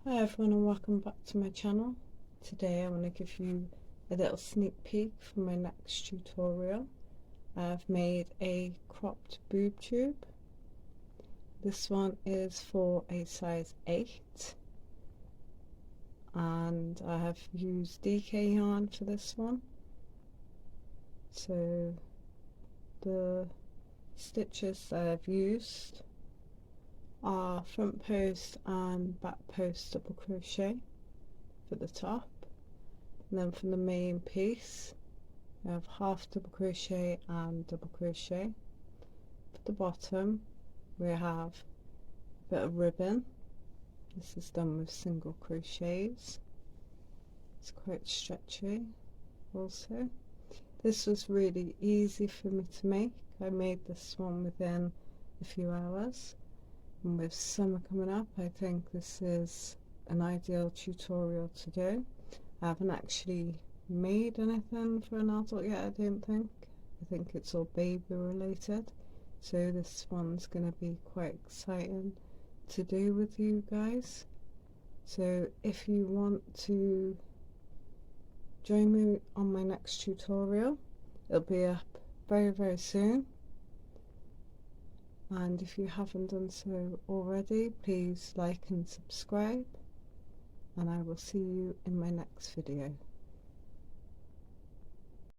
Hi everyone and welcome back to my channel. Today I want to give you a little sneak peek for my next tutorial. I've made a cropped boob tube. This one is for a size 8 and I have used DK yarn for this one. So the stitches that I've used are front post and back post double crochet for the top, and then from the main piece we have half double crochet and double crochet. For the bottom we have a bit of ribbon. This is done with single crochets. It's quite stretchy also. This was really easy for me to make. I made this one within a few hours, and with summer coming up I think this is an ideal tutorial to do. I haven't actually made anything for an adult yet, I don't think. I think it's all baby related, so this one's going to be quite exciting to do with you guys. So if you want to join me on my next tutorial, it'll be up very soon, and if you haven't done so already, please like and subscribe, and I will see you in my next video.